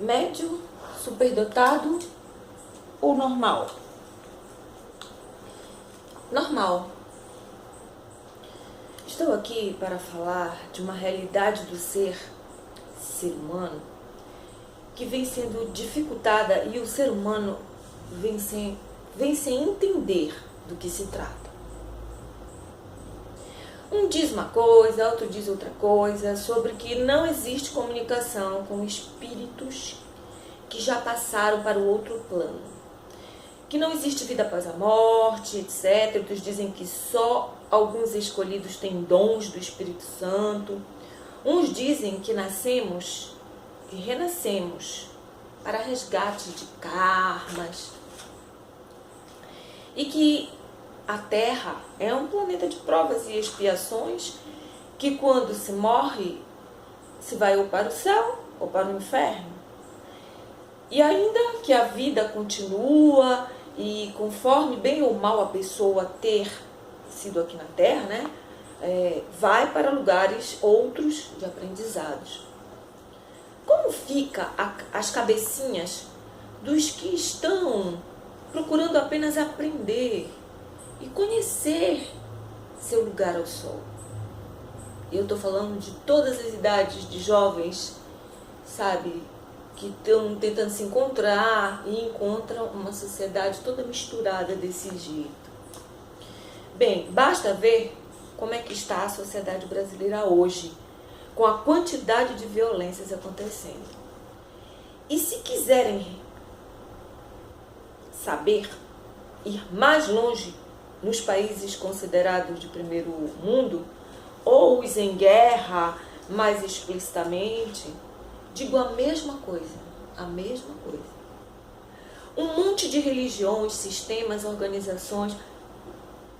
médio, superdotado ou normal? Normal. Estou aqui para falar de uma realidade do ser humano que vem sendo dificultada e o ser humano vem sem entender do que se trata. Um diz uma coisa, outro diz outra coisa, sobre que não existe comunicação com espíritos que já passaram para o outro plano. Que não existe vida após a morte, etc. Outros dizem que só alguns escolhidos têm dons do Espírito Santo. Uns dizem que nascemos e renascemos para resgate de karmas. E que a Terra é um planeta de provas e expiações, que quando se morre, se vai ou para o céu ou para o inferno. E ainda que a vida continua e conforme bem ou mal a pessoa ter sido aqui na Terra, né, vai para lugares outros de aprendizados. Como fica as cabecinhas dos que estão procurando apenas aprender e conhecer seu lugar ao sol? Eu estou falando de todas as idades de jovens, sabe, que estão tentando se encontrar e encontram uma sociedade toda misturada desse jeito. Bem, basta ver como é que está a sociedade brasileira hoje, com a quantidade de violências acontecendo. E se quiserem saber, ir mais longe nos países considerados de primeiro mundo, ou os em guerra mais explicitamente, digo a mesma coisa, a mesma coisa. Um monte de religiões, sistemas, organizações,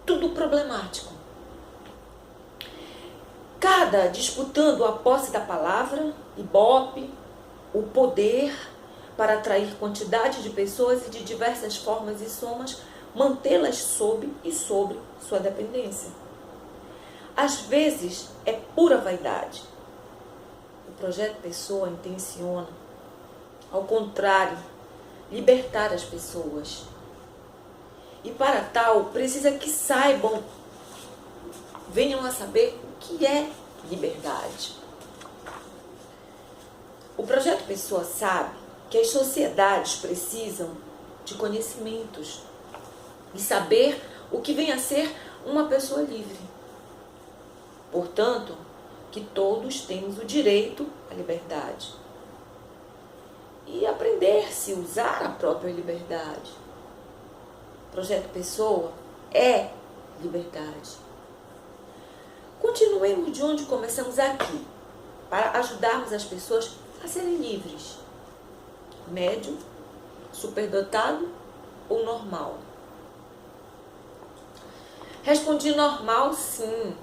tudo problemático. Cada disputando a posse da palavra, ibope, o poder para atrair quantidade de pessoas e de diversas formas e somas, mantê-las sob e sobre sua dependência. Às vezes é pura vaidade. O projeto Pessoa intenciona, ao contrário, libertar as pessoas. E para tal, precisa que saibam, venham a saber o que é liberdade. O projeto Pessoa sabe que as sociedades precisam de conhecimentos e saber o que vem a ser uma pessoa livre. Portanto, que todos temos o direito à liberdade. E aprender-se a usar a própria liberdade. O projeto Pessoa é liberdade. Continuemos de onde começamos aqui, para ajudarmos as pessoas a serem livres. Médio, superdotado ou normal? Respondi normal, sim.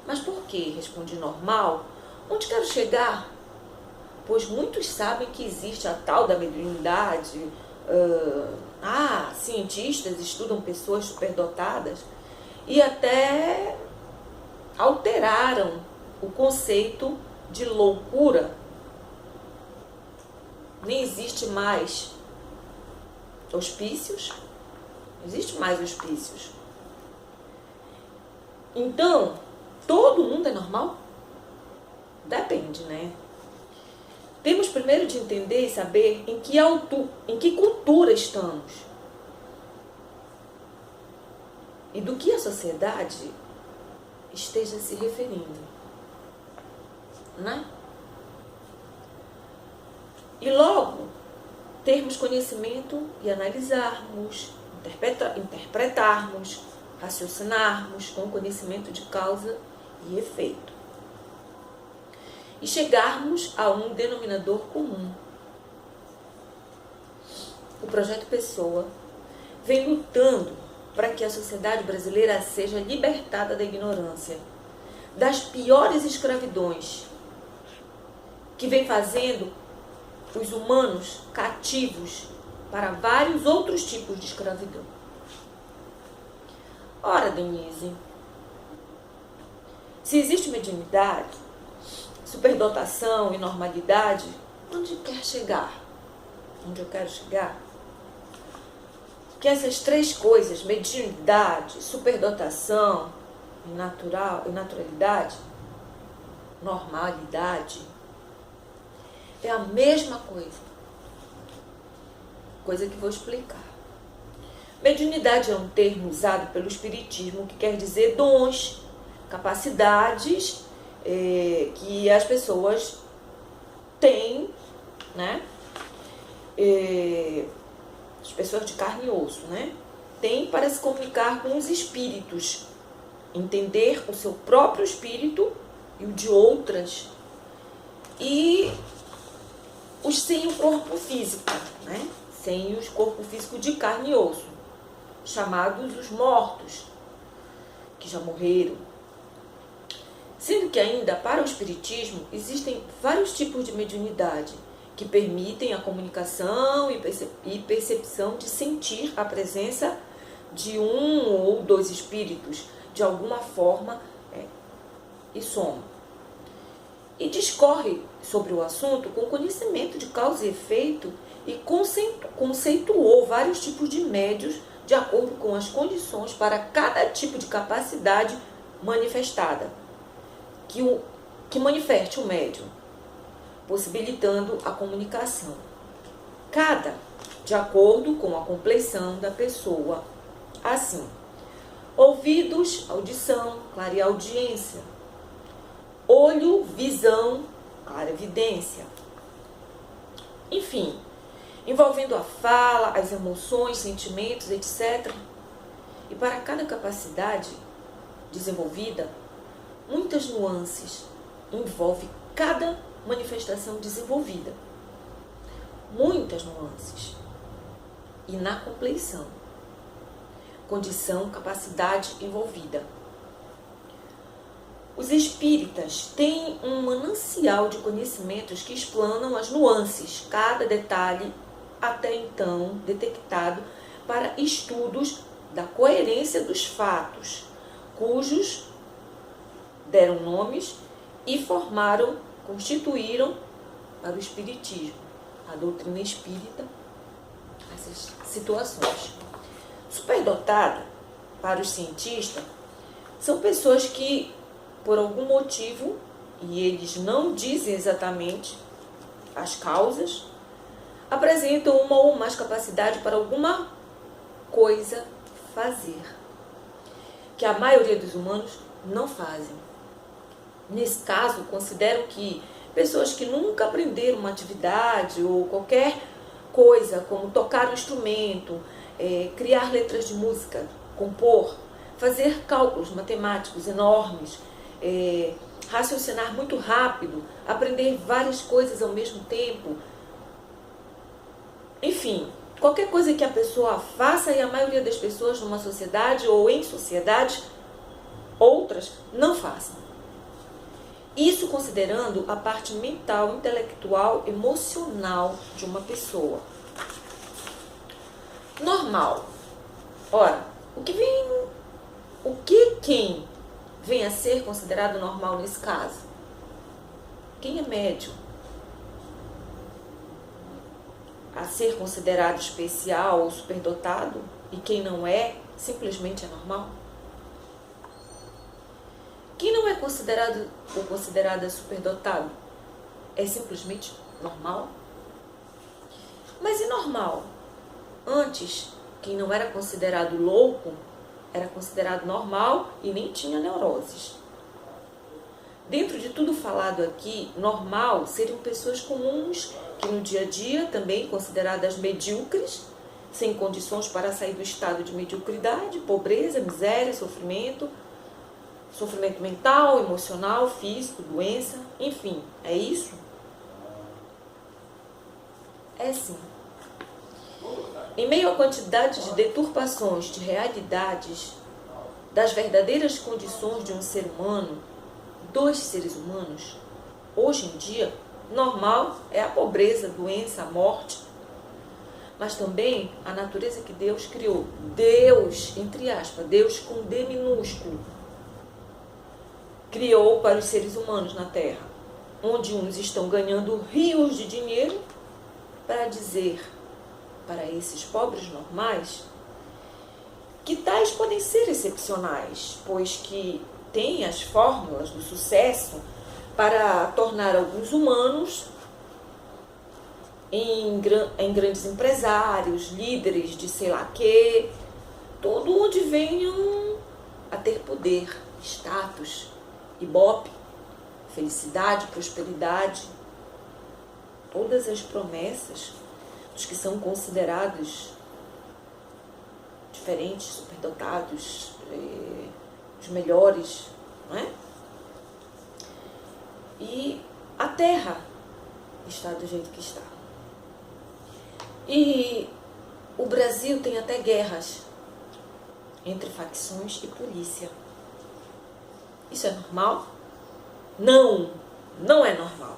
Mas por que respondi normal? Onde quero chegar? Pois muitos sabem que existe a tal da mediunidade. Cientistas estudam pessoas superdotadas e até alteraram o conceito de loucura. Nem existe mais hospícios. Não existe mais hospícios. Então, todo mundo é normal? Depende, né? Temos primeiro de entender e saber em que cultura estamos. E do que a sociedade esteja se referindo. Né? E logo, termos conhecimento e analisarmos, interpretarmos, raciocinarmos com conhecimento de causa e efeito. E chegarmos a um denominador comum. O projeto Pessoa vem lutando para que a sociedade brasileira seja libertada da ignorância, das piores escravidões, que vem fazendo os humanos cativos para vários outros tipos de escravidão. Ora, Denise, se existe mediunidade, superdotação e normalidade, Onde quer chegar? Onde eu quero chegar? Que essas três coisas, mediunidade, superdotação e naturalidade, normalidade, é a mesma coisa. Coisa que vou explicar. Mediunidade é um termo usado pelo Espiritismo que quer dizer dons, capacidades que as pessoas têm, né? As pessoas de carne e osso, né? Têm para se comunicar com os espíritos, entender o seu próprio espírito e o de outras, e os sem o corpo físico, né? Sem o corpo físico de carne e osso, chamados os mortos, que já morreram. Sendo que ainda para o Espiritismo existem vários tipos de mediunidade que permitem a comunicação e percepção de sentir a presença de um ou dois espíritos de alguma forma e soma. E discorre sobre o assunto com conhecimento de causa e efeito e conceituou vários tipos de médios de acordo com as condições para cada tipo de capacidade manifestada, que manifeste o médium, possibilitando a comunicação. Cada de acordo com a compleição da pessoa. Assim, ouvidos, audição, clareaudiência. Olho, visão, clarividência. Enfim, envolvendo a fala, as emoções, sentimentos, etc. E para cada capacidade desenvolvida, muitas nuances envolve cada manifestação desenvolvida. Muitas nuances. E na compleição, condição, capacidade envolvida. Os espíritas têm um manancial de conhecimentos que explanam as nuances, cada detalhe até então detectado para estudos da coerência dos fatos, cujos deram nomes e constituíram para o Espiritismo, a doutrina espírita, essas situações. Superdotada, para os cientistas, são pessoas que, por algum motivo, e eles não dizem exatamente as causas, apresentam uma ou mais capacidade para alguma coisa fazer, que a maioria dos humanos não fazem. Nesse caso, consideram que pessoas que nunca aprenderam uma atividade ou qualquer coisa, como tocar um instrumento, criar letras de música, compor, fazer cálculos matemáticos enormes, raciocinar muito rápido, aprender várias coisas ao mesmo tempo. Enfim, qualquer coisa que a pessoa faça e a maioria das pessoas numa sociedade ou em sociedades, outras não façam. Isso considerando a parte mental, intelectual, emocional de uma pessoa. Normal. Ora, quem vem a ser considerado normal nesse caso? Quem é médium? A ser considerado especial ou superdotado? E quem não é, simplesmente é normal? Quem não é considerado ou considerada superdotado é simplesmente normal? Mas e normal? Antes, quem não era considerado louco era considerado normal e nem tinha neuroses. Dentro de tudo falado aqui, normal seriam pessoas comuns que no dia a dia também consideradas medíocres, sem condições para sair do estado de mediocridade, pobreza, miséria, sofrimento mental, emocional, físico, doença, enfim, é isso? É sim. Em meio à quantidade de deturpações de realidades, das verdadeiras condições de um ser humano, dos seres humanos, hoje em dia, normal é a pobreza, a doença, a morte, mas também a natureza que Deus criou. Deus, entre aspas, Deus com D minúsculo, criou para os seres humanos na Terra. onde uns estão ganhando rios de dinheiro para dizer para esses pobres normais que tais podem ser excepcionais, pois que têm as fórmulas do sucesso para tornar alguns humanos em grandes empresários, líderes de sei lá quê, tudo onde venham a ter poder, status, ibope, felicidade, prosperidade, todas as promessas dos que são considerados diferentes, superdotados, os melhores, não é? E a Terra está do jeito que está. E o Brasil tem até guerras entre facções e polícia. Isso é normal? Não, não é normal.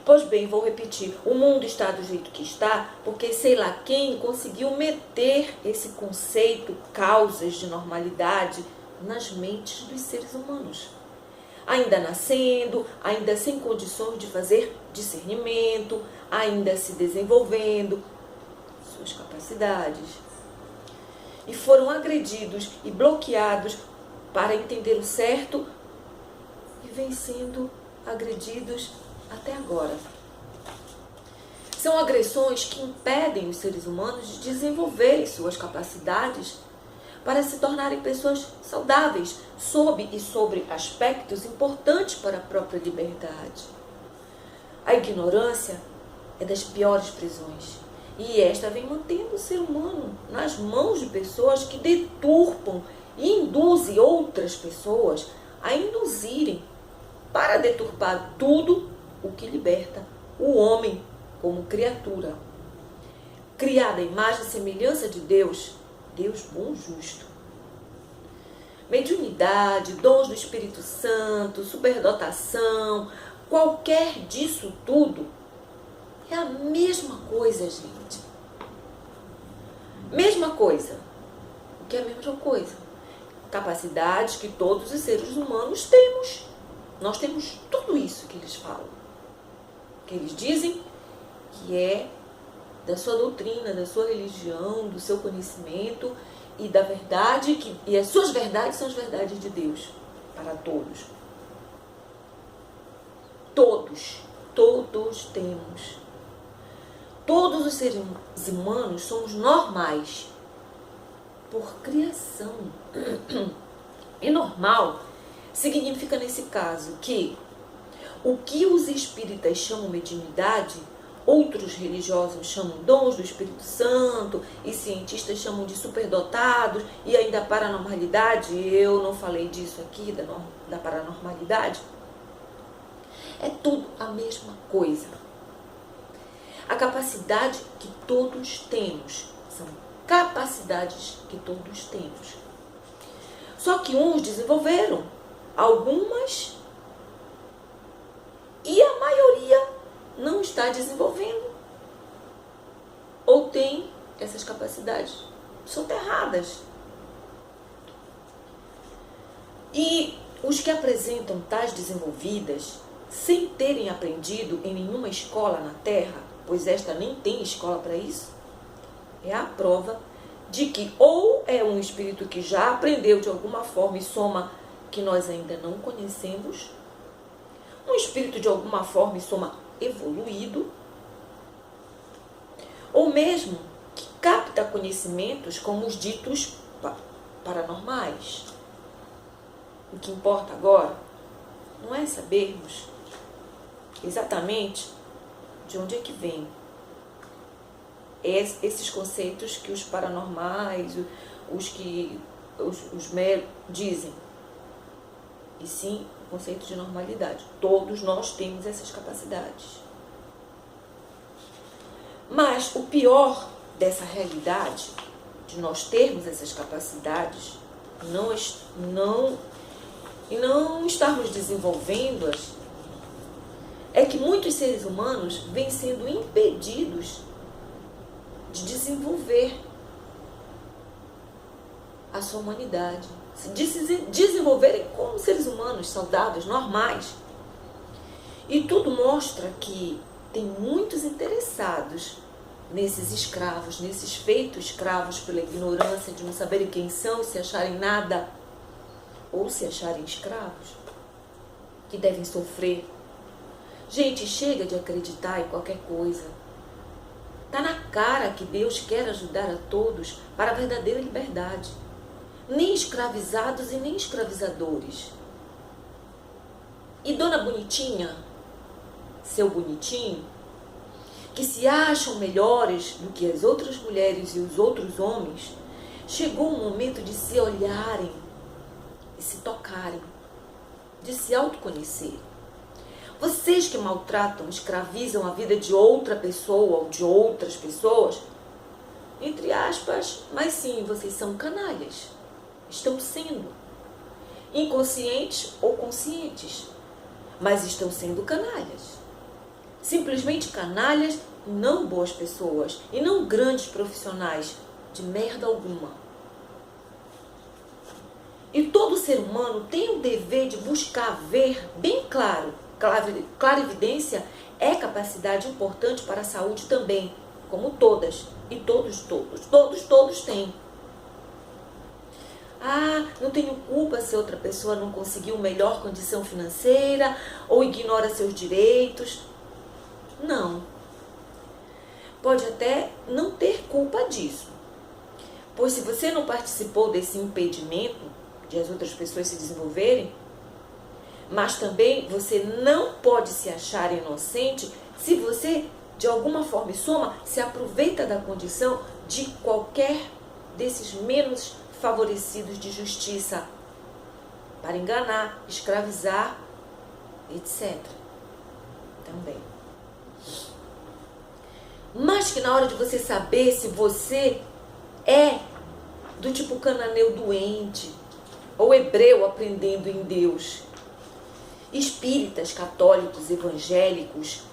Pois bem, vou repetir, o mundo está do jeito que está porque sei lá quem conseguiu meter esse conceito, causas de normalidade, nas mentes dos seres humanos. Ainda nascendo, ainda sem condições de fazer discernimento, ainda se desenvolvendo suas capacidades. E foram agredidos e bloqueados para entender o certo e vêm sendo agredidos até agora. São agressões que impedem os seres humanos de desenvolverem suas capacidades para se tornarem pessoas saudáveis, sob e sobre aspectos importantes para a própria liberdade. A ignorância é das piores prisões, e esta vem mantendo o ser humano nas mãos de pessoas que deturpam e induzem outras pessoas a induzirem para deturpar tudo o que liberta o homem como criatura. Criada à imagem e semelhança de Deus, Deus bom e justo. Mediunidade, dons do Espírito Santo, superdotação, qualquer disso tudo é a mesma coisa, gente. Mesma coisa. O que é a mesma coisa? Capacidades que todos os seres humanos temos. Nós temos tudo isso que eles falam. Que eles dizem que é da sua doutrina, da sua religião, do seu conhecimento e da verdade, e as suas verdades são as verdades de Deus para todos. Todos temos. Todos os seres humanos somos normais por criação. E normal significa, nesse caso, que o que os espíritas chamam mediunidade, outros religiosos chamam dons do Espírito Santo e cientistas chamam de superdotados e ainda paranormalidade. Eu não falei disso aqui, da paranormalidade. É tudo a mesma coisa. A capacidade que todos temos. São capacidades que todos temos. Só que uns desenvolveram algumas e a maioria não está desenvolvendo ou tem essas capacidades soterradas. E os que apresentam tais desenvolvidas sem terem aprendido em nenhuma escola na Terra, pois esta nem tem escola para isso, é a prova de que ou é um espírito que já aprendeu de alguma forma e soma que nós ainda não conhecemos, um espírito de alguma forma e soma evoluído, ou mesmo que capta conhecimentos como os ditos paranormais. O que importa agora não é sabermos exatamente de onde é que vem esses conceitos que os paranormais, os dizem, e sim o conceito de normalidade. Todos nós temos essas capacidades. Mas o pior dessa realidade, de nós termos essas capacidades e não estarmos desenvolvendo-as, é que muitos seres humanos vêm sendo impedidos de desenvolver a sua humanidade, de se desenvolverem como seres humanos saudáveis, normais, E tudo mostra que tem muitos interessados nesses escravos, nesses feitos escravos pela ignorância de não saberem quem são, se acharem nada ou se acharem escravos, que devem sofrer. Gente, chega de acreditar em qualquer coisa. Está na cara que Deus quer ajudar a todos para a verdadeira liberdade. Nem escravizados e nem escravizadores. E Dona Bonitinha, seu bonitinho, que se acham melhores do que as outras mulheres e os outros homens, chegou o momento de se olharem e se tocarem, de se autoconhecer. Vocês que maltratam, escravizam a vida de outra pessoa ou de outras pessoas, entre aspas, mas sim, vocês são canalhas. Estão sendo inconscientes ou conscientes, mas estão sendo canalhas. Simplesmente canalhas, não boas pessoas e não grandes profissionais de merda alguma. E todo ser humano tem o dever de buscar ver bem claro. Clarividência é capacidade importante para a saúde também, como todas. E todos têm. Ah, não tenho culpa se outra pessoa não conseguiu melhor condição financeira ou ignora seus direitos. Não. Pode até não ter culpa disso. Pois se você não participou desse impedimento de as outras pessoas se desenvolverem, mas também você não pode se achar inocente se você, de alguma forma e soma, se aproveita da condição de qualquer desses menos favorecidos de justiça para enganar, escravizar, etc. Também. Mas que na hora de você saber se você é do tipo cananeu doente ou hebreu aprendendo em Deus, espíritas, católicos, evangélicos,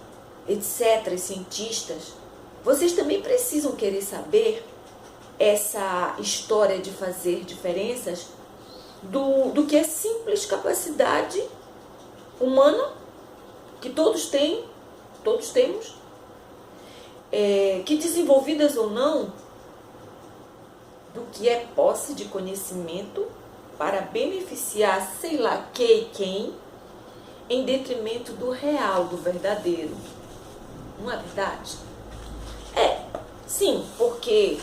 etc., cientistas, vocês também precisam querer saber essa história de fazer diferenças do que é simples capacidade humana, que todos têm, todos temos, que desenvolvidas ou não, do que é posse de conhecimento para beneficiar sei lá que e quem, em detrimento do real, do verdadeiro. Não é verdade? Sim, porque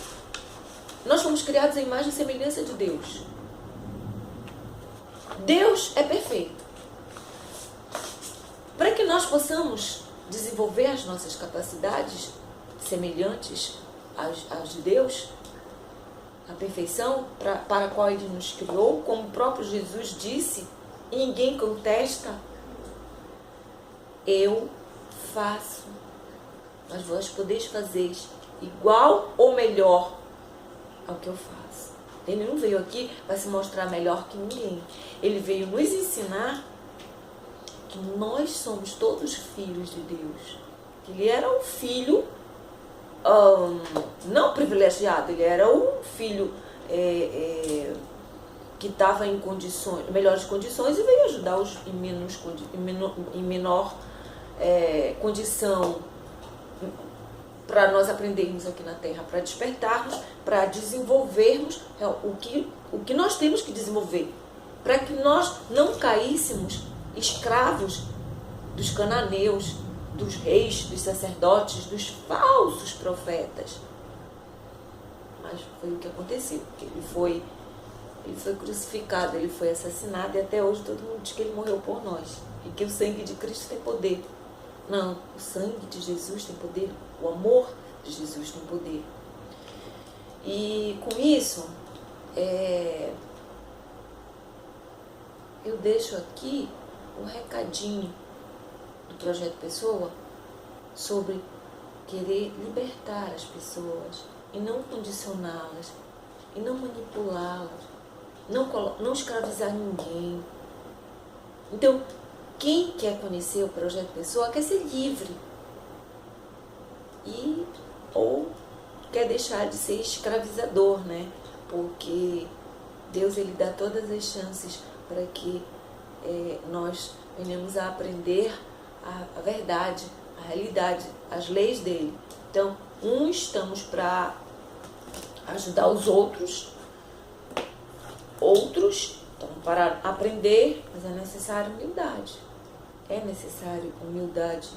nós fomos criados à imagem e semelhança de Deus. Deus é perfeito. Para que nós possamos desenvolver as nossas capacidades semelhantes às de Deus, a perfeição para a qual Ele nos criou, como o próprio Jesus disse, e ninguém contesta, eu faço, mas vós podeis fazer igual ou melhor ao que eu faço. Ele não veio aqui para se mostrar melhor que ninguém. Ele veio nos ensinar que nós somos todos filhos de Deus. Que ele era um filho não privilegiado, ele era um filho que estava em melhores condições e veio ajudar os em menor condição, para nós aprendermos aqui na Terra, para despertarmos, para desenvolvermos o que nós temos que desenvolver, para que nós não caíssemos escravos dos cananeus, dos reis, dos sacerdotes, dos falsos profetas. Mas foi o que aconteceu, porque ele foi crucificado, ele foi assassinado, e até hoje todo mundo diz que ele morreu por nós, e que o sangue de Cristo tem poder. Não, o sangue de Jesus tem poder, o amor de Jesus tem poder. E com isso, eu deixo aqui um recadinho do Projeto Pessoa sobre querer libertar as pessoas e não condicioná-las, e não manipulá-las, não escravizar ninguém. Então, quem quer conhecer o Projeto Pessoa quer ser livre ou quer deixar de ser escravizador, né? Porque Deus, ele dá todas as chances para que nós venhamos a aprender a verdade, a realidade, as leis dele. Então, uns estamos para ajudar os outros estão para aprender, mas é necessário humildade. É necessário humildade.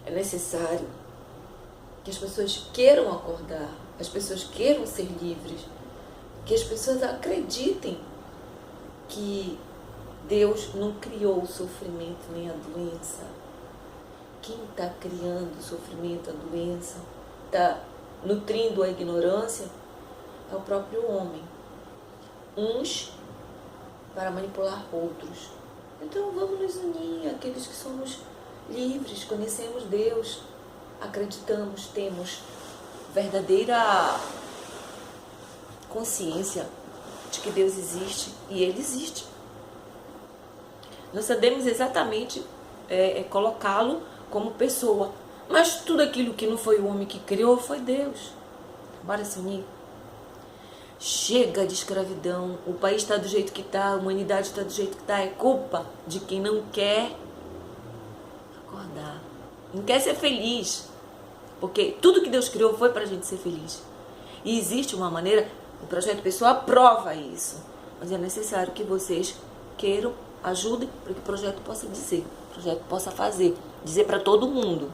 É necessário que as pessoas queiram acordar, as pessoas queiram ser livres, que as pessoas acreditem que Deus não criou o sofrimento nem a doença. Quem está criando o sofrimento, a doença, está nutrindo a ignorância, é o próprio homem. Uns para manipular outros. Então vamos nos unir, aqueles que somos livres, conhecemos Deus, acreditamos, temos verdadeira consciência de que Deus existe e Ele existe. Nós sabemos exatamente colocá-lo como pessoa, mas tudo aquilo que não foi o homem que criou foi Deus. Bora se unir. Chega de escravidão, o país está do jeito que está, a humanidade está do jeito que está, é culpa de quem não quer acordar, não quer ser feliz, porque tudo que Deus criou foi para a gente ser feliz. E existe uma maneira, o Projeto Pessoa aprova isso, mas é necessário que vocês queiram, ajudem para que o projeto possa dizer, o projeto possa fazer, dizer para todo mundo.